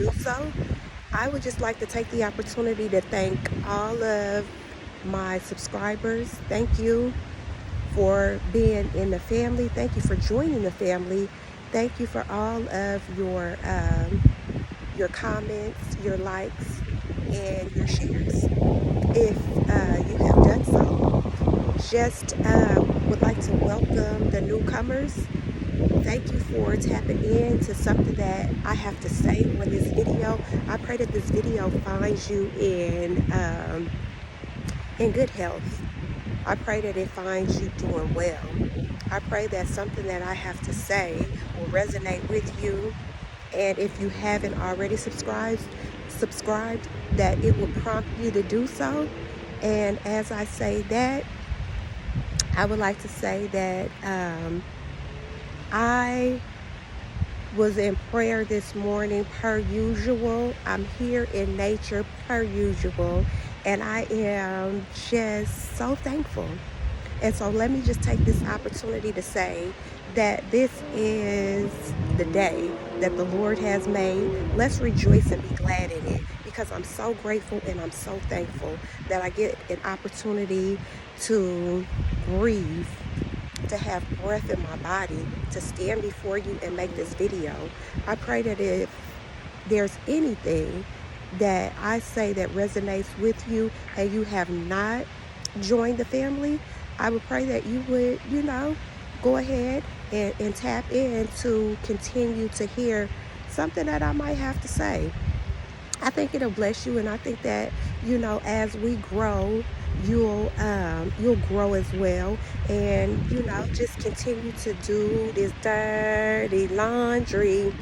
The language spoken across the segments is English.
do so, I would just like to take the opportunity to thank all of my subscribers. Thank you for being in the family. Thank you for joining the family. Thank you for all of your comments, your likes, and your shares. If you have done so, just would like to welcome the newcomers. Thank you for tapping in to something that I have to say on this video. I pray that this video finds you in good health. I pray that it finds you doing well. I pray that something that I have to say will resonate with you. And if you haven't already subscribed, that it will prompt you to do so. And as I say that, I would like to say that I was in prayer this morning per usual. I'm here in nature per usual, and I am just so thankful. And so let me just take this opportunity to say that this is the day that the Lord has made. Let's rejoice and be glad in it, because I'm so grateful and I'm so thankful that I get an opportunity to breathe, to have breath in my body, to stand before you and make this video. I pray that if there's anything that I say that resonates with you and you have not joined the family, I would pray that you would, go ahead and tap in to continue to hear something that I might have to say. I think it'll bless you, and I think that, as we grow, you'll grow as well, and just continue to do this dirty laundry.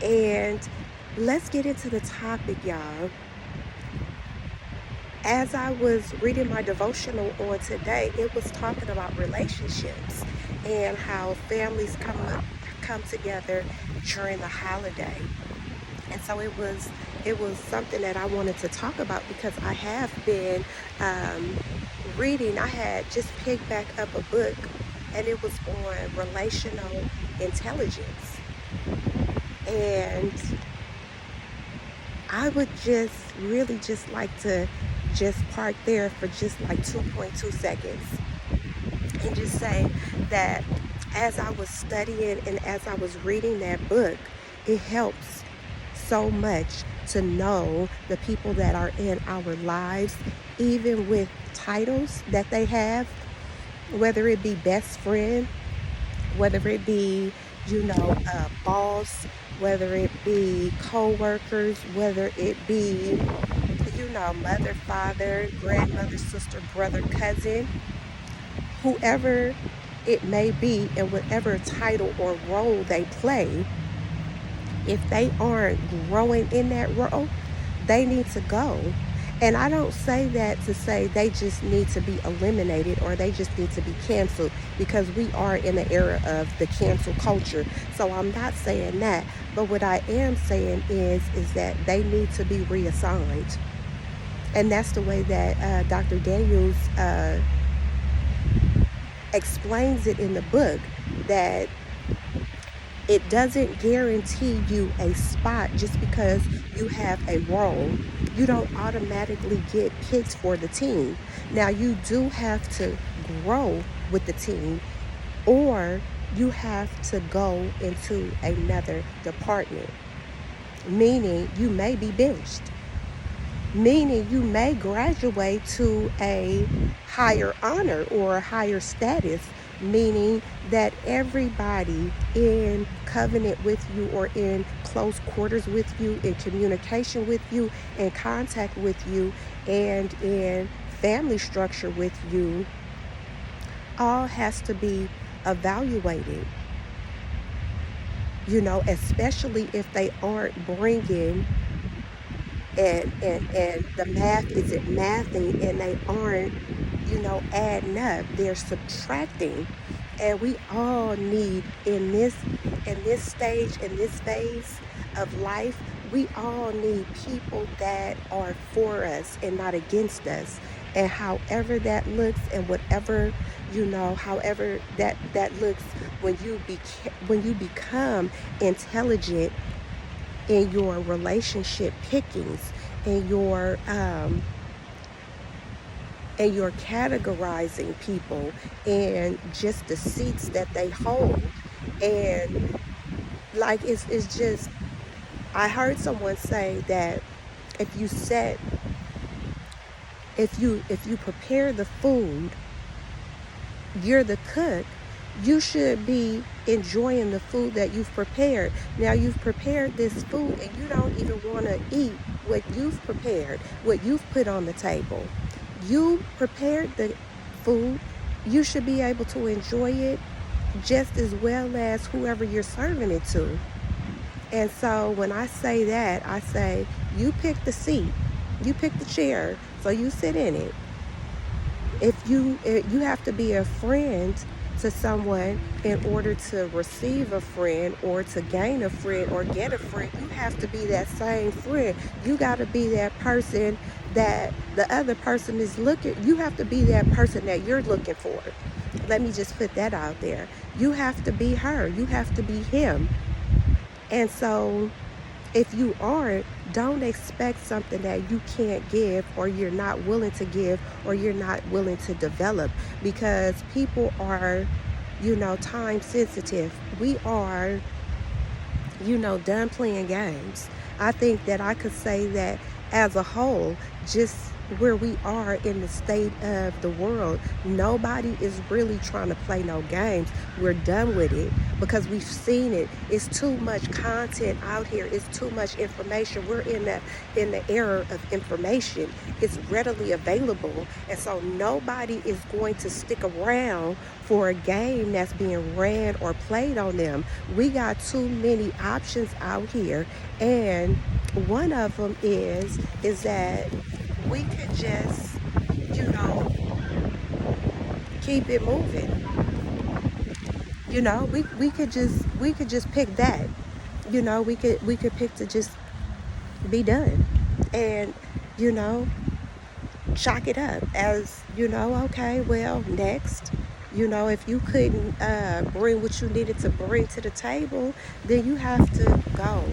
And let's get into the topic, y'all. As I was reading my devotional on today, it was talking about relationships and how families come together during the holiday. And so it was something that I wanted to talk about, because I have been reading. I had just picked back up a book, and it was on relational intelligence. And I would just really just like to just park there for just like 2.2 seconds and just say that as I was studying and as I was reading that book, it helps so much to know the people that are in our lives, even with titles that they have, whether it be best friend, whether it be, boss, whether it be co-workers, whether it be, mother, father, grandmother, sister, brother, cousin, whoever it may be, and whatever title or role they play. If they aren't growing in that role, they need to go. And I don't say that to say they just need to be eliminated or they just need to be canceled, because we are in the era of the cancel culture. So I'm not saying that. But what I am saying is that they need to be reassigned. And that's the way that Dr. Daniels explains it in the book, that it doesn't guarantee you a spot just because you have a role. You don't automatically get picked for the team. Now, you do have to grow with the team, or you have to go into another department, meaning you may be benched, meaning you may graduate to a higher honor or a higher status, meaning that everybody in covenant with you, or in close quarters with you, in communication with you, in contact with you, and in family structure with you, all has to be evaluated, especially if they aren't bringing and the math isn't mathing, and they aren't, adding up, they're subtracting. And we all need, in this stage, in this phase of life, we all need people that are for us and not against us. And however that looks, and whatever, however that looks, when you become intelligent in your relationship pickings, in your and you're categorizing people and just the seats that they hold. And like it's just, I heard someone say that if you set if you prepare the food, you're the cook, you should be enjoying the food that you've prepared. Now you've prepared this food and you don't even want to eat what you've prepared, what you've put on the table. You prepared the food, you should be able to enjoy it just as well as whoever you're serving it to. And so when I say that, I say you pick the seat, you pick the chair, so you sit in it. If you have to be a friend to someone in order to receive a friend or to gain a friend or get a friend, you have to be that same friend. You got to be that person that the other person is looking. You have to be that person that you're looking for. Let me just put that out there. You have to be her, you have to be him. And so if you aren't, don't expect something that you can't give or you're not willing to give or you're not willing to develop, because people are, time sensitive. We are, done playing games. I think that I could say that as a whole, just where we are in the state of the world, nobody is really trying to play no games. We're done with it because we've seen it. It's too much content out here. It's too much information. We're in the era of information. It's readily available, and so nobody is going to stick around for a game that's being ran or played on them. We got too many options out here, and one of them is that we could just, you know, keep it moving. We could just pick that. We could pick to just be done, and you know chalk it up as, okay, well, next. If you couldn't bring what you needed to bring to the table, then you have to go.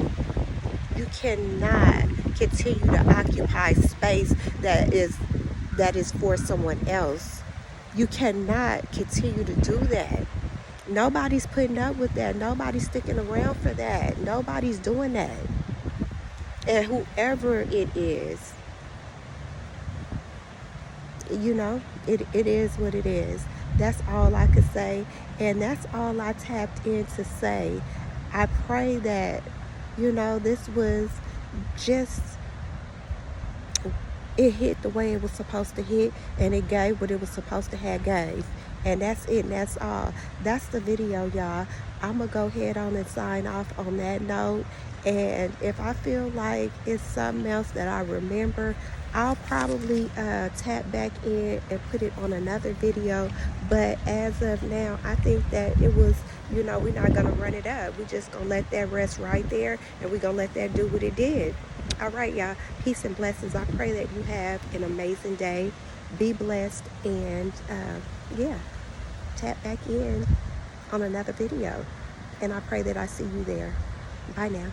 You cannot continue to occupy space that is for someone else. You cannot continue to do that. Nobody's putting up with that. Nobody's sticking around for that. Nobody's doing that. And whoever it is, it is what it is. That's all I could say. And that's all I tapped in to say. I pray that, this was just, it hit the way it was supposed to hit, and it gave what it was supposed to have gave. And that's it, and that's all. That's the video, y'all. I'm gonna go ahead on and sign off on that note. And if I feel like it's something else that I remember, I'll probably tap back in and put it on another video. But as of now, I think that it was, we're not gonna run it up. We're just gonna let that rest right there, and we're gonna let that do what it did. All right, y'all. Peace and blessings. I pray that you have an amazing day. Be blessed, and yeah, tap back in on another video. And I pray that I see you there. Bye now.